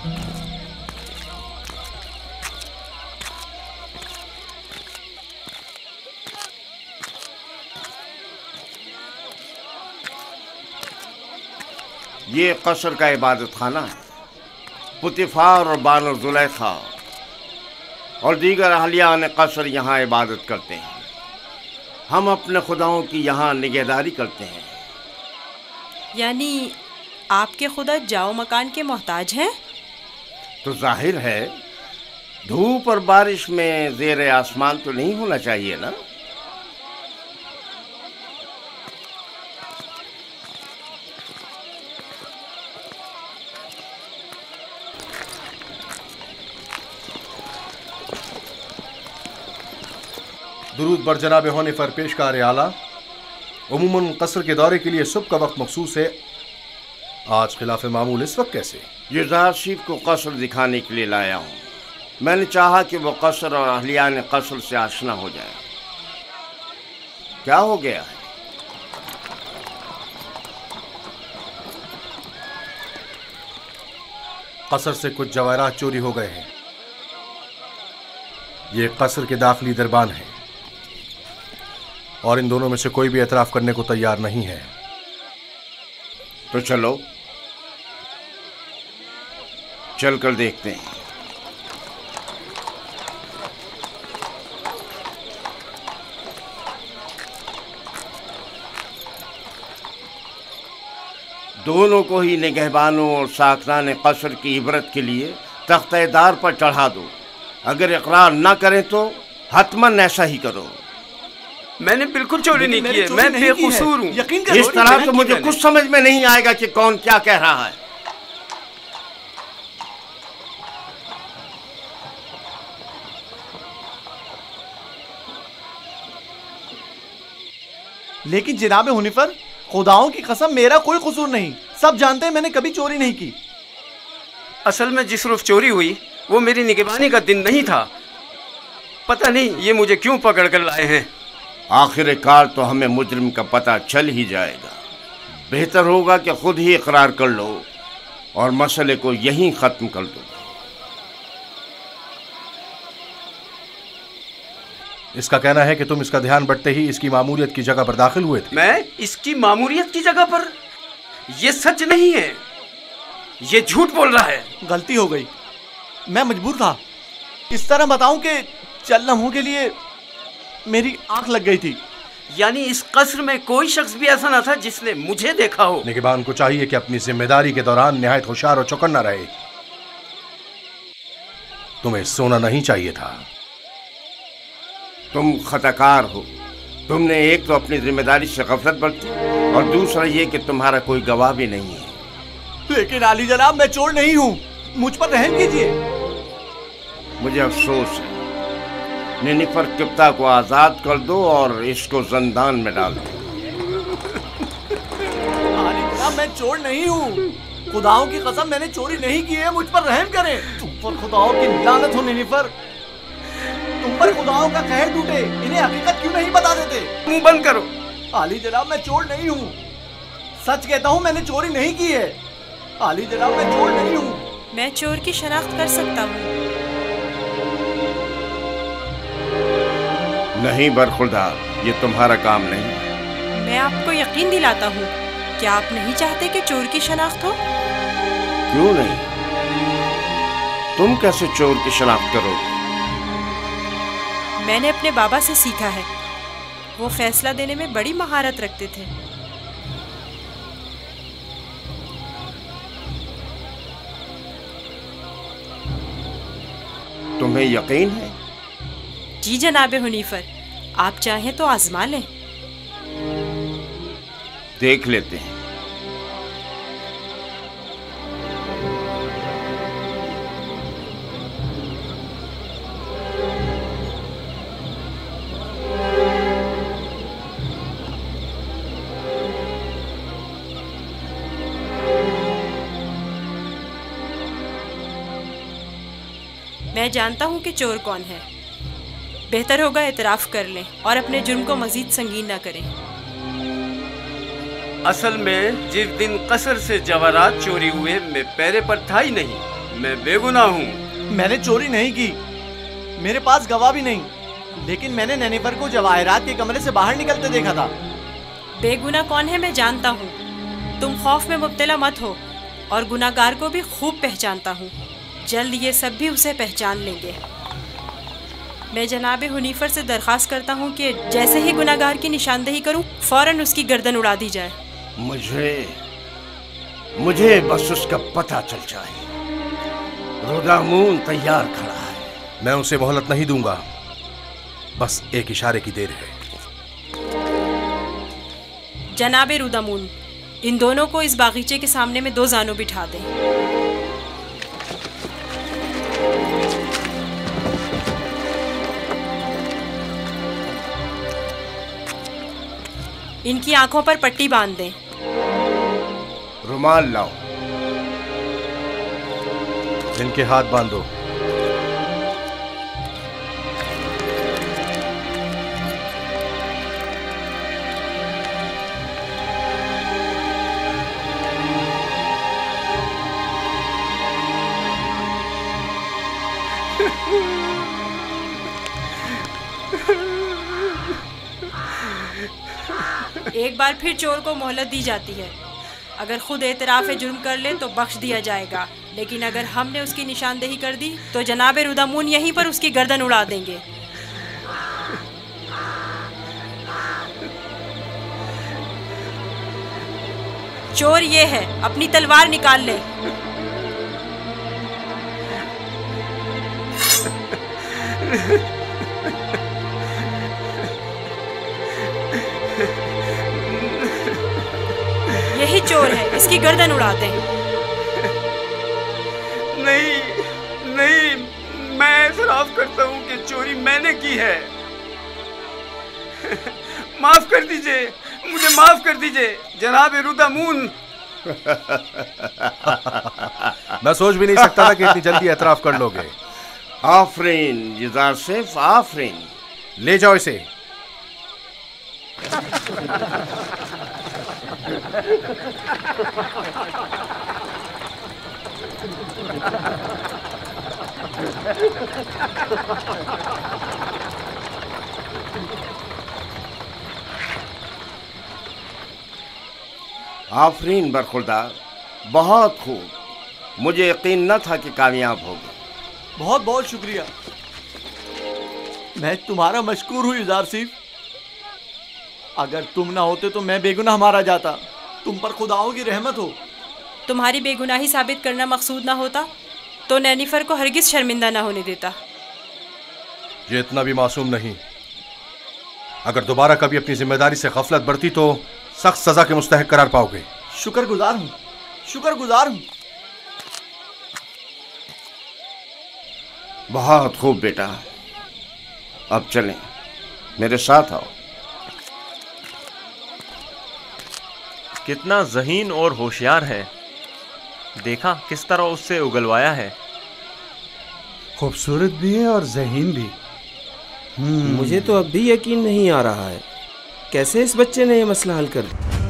ये कसर का इबादत खाना है। पुतिफार और बानो जुलेखा और दीगर अहलियान कसर यहाँ इबादत करते हैं। हम अपने खुदाओं की यहाँ निगहदारी करते हैं। यानी आपके खुदा जाओ मकान के मोहताज हैं? तो जाहिर है धूप और बारिश में ज़ेर आसमान तो नहीं होना चाहिए ना। दुरूद बर जनाब होने पर पेशकार आला। उमूमन कसर के दौरे के लिए सुबह का वक्त मखसूस है, आज खिलाफ मामूल इस वक्त कैसे? ये ज़ाशिफ को कसर दिखाने के लिए लाया हूँ। मैंने चाहा कि वो कसर और अहलियान कसर से आशना हो जाए। क्या हो गया है? कसर से कुछ जवाहरात चोरी हो गए हैं। ये कसर के दाखिली दरबान है और इन दोनों में से कोई भी एतराफ करने को तैयार नहीं है। तो चलो चल कर देखते हैं। दोनों को ही निगहबानों और साकरान कसर की इबरत के लिए तख्तेदार पर चढ़ा दो। अगर इकरार ना करें तो हतमन ऐसा ही करो। मैंने बिल्कुल चोरी नहीं की है, मैं बेकसूर हूँ। यकीन करो। इस तरह तो मुझे कुछ समझ में नहीं आएगा कि कौन क्या कह रहा है। लेकिन जनाब हुनिफर, खुदाओं की कसम मेरा कोई कसूर नहीं। सब जानते हैं मैंने कभी चोरी नहीं की। असल में जिस रोज चोरी हुई वो मेरी निगहबानी का दिन नहीं था। पता नहीं ये मुझे क्यों पकड़ कर लाए हैं। आखिरकार तो हमें मुजरिम का पता चल ही जाएगा। बेहतर होगा कि खुद ही इकरार कर लो और मसले को यहीं ख़त्म कर दो। इसका कहना है कि तुम इसका ध्यान बढ़ते ही इसकी मामूलियत की जगह पर दाखिल हुए थे। मैं इसकी मामूलियत की जगह पर? यह सच नहीं है, ये झूठ बोल रहा है। गलती हो गई, मैं मजबूर था। इस तरह बताऊं कि चंद लम्हों के लिए मेरी आंख लग गई थी। यानी इस कसर में कोई शख्स भी ऐसा ना था जिसने मुझे देखा हो। निगहबान को चाहिए कि अपनी जिम्मेदारी के दौरान निहायत होशियार और चौकन्ना रहे। तुम्हें सोना नहीं चाहिए था। तुम खताकार हो। तुमने एक तो अपनी जिम्मेदारी से गफलत बरती और दूसरा ये कि तुम्हारा कोई गवाह भी नहीं है। लेकिन आली जनाब, मैं चोर नहीं हूँ, मुझ पर रहम कीजिए। मुझे अफसोस है। निनिफर किप्ता को आजाद कर दो और इसको जंदान में डाल दो। आली जनाब, मैं चोर नहीं हूँ। खुदाओं की कसम मैंने चोरी नहीं की है, मुझ पर रहम करें। तुम पर खुदाओं की लानत हो निनिफर। तुम पर खुदाओं का कहर टूटे, इन्हें हकीकत क्यों नहीं बता देते? मुंह बंद करो। आली जनाब, मैं चोर नहीं हूँ। सच कहता हूँ, मैंने चोरी नहीं की है। आली जनाब, मैं चोर नहीं हूँ। मैं चोर की शनाख्त कर सकता हूँ। नहीं बरखुरदार, ये तुम्हारा काम नहीं। मैं आपको यकीन दिलाता हूँ। क्या आप नहीं चाहते कि चोर की शनाख्त हो? क्यों नहीं? तुम कैसे चोर की शनाख्त करोगे? मैंने अपने बाबा से सीखा है। वो फैसला देने में बड़ी महारत रखते थे। तुम्हें यकीन है? जी जनाब हुनीफर, आप चाहें तो आजमा लें। देख लेते हैं। मैं जानता हूँ कि चोर कौन है। बेहतर होगा एतराफ़ कर लें और अपने जुर्म को मजीद संगीन ना करें। असल में जिस दिन कसर से जवाहरात चोरी हुए मैं पैरे पर था ही नहीं। मैं बेगुनाह हूँ। मैंने चोरी नहीं की, मेरे पास गवाह भी नहीं, लेकिन मैंने नैनीफर को जवाहरात के कमरे से बाहर निकलते देखा था। बेगुनाह कौन है मैं जानता हूँ। तुम खौफ में मुब्तला मत हो, और गुनाहगार को भी खूब पहचानता हूँ। जल्द ये सब भी उसे पहचान लेंगे। मैं जनाब हुनीफर से दरख्वास्त करता हूँ कि जैसे ही गुनाहगार की निशानदेही करूँ, फौरन उसकी गर्दन उड़ा दी जाए। मुझे बस उसका पता चल जाए। रुदामून तैयार खड़ा है। मैं उसे मोहलत नहीं दूंगा, बस एक इशारे की देर है। जनाब रुदामून, इन दोनों को इस बागीचे के सामने में 2 जानों बिठा दें। इनकी आंखों पर पट्टी बांध दें। रुमाल लाओ। इनके हाथ बांधो। एक बार फिर चोर को मोहलत दी जाती है। अगर खुद एतराफ़ जुर्म कर ले तो बख्श दिया जाएगा, लेकिन अगर हमने उसकी निशानदेही कर दी तो जनाब रुदामून यहीं पर उसकी गर्दन उड़ा देंगे। चोर ये है, अपनी तलवार निकाल ले। यही चोर है, इसकी गर्दन उड़ा दें। नहीं नहीं, मैं एतराफ़ करता हूँ कि चोरी मैंने की है। माफ कर दीजिए, मुझे माफ कर दीजिए जनाब रुदामून। मैं सोच भी नहीं सकता था कि इतनी जल्दी एतराफ़ कर लोगे। आफरीन जिजार सिर्फ आफरीन। ले जाओ इसे। आफरीन बरखुरदार, बहुत खूब। मुझे यकीन न था कि कामयाब होगे। बहुत बहुत शुक्रिया। मैं तुम्हारा मशकूर हूँ इजार सिर्फ। अगर तुम ना होते तो मैं बेगुनाह मारा जाता। तुम पर खुदाओं की रहमत हो। तुम्हारी बेगुनाही साबित करना मकसूद ना होता तो नैनीफर को हरगिज शर्मिंदा ना होने देता। ये इतना भी मासूम नहीं। अगर दोबारा कभी अपनी जिम्मेदारी से गफलत बरती तो सख्त सजा के मुस्तहक करार पाओगे। शुक्रगुजार हूँ, शुक्रगुजार हूँ। बहुत खूब बेटा, अब चलें, मेरे साथ आओ। कितना ज़हीन और होशियार है। देखा किस तरह उससे उगलवाया है। खूबसूरत भी है और ज़हीन भी। मुझे तो अब भी यकीन नहीं आ रहा है, कैसे इस बच्चे ने यह मसला हल कर दिया।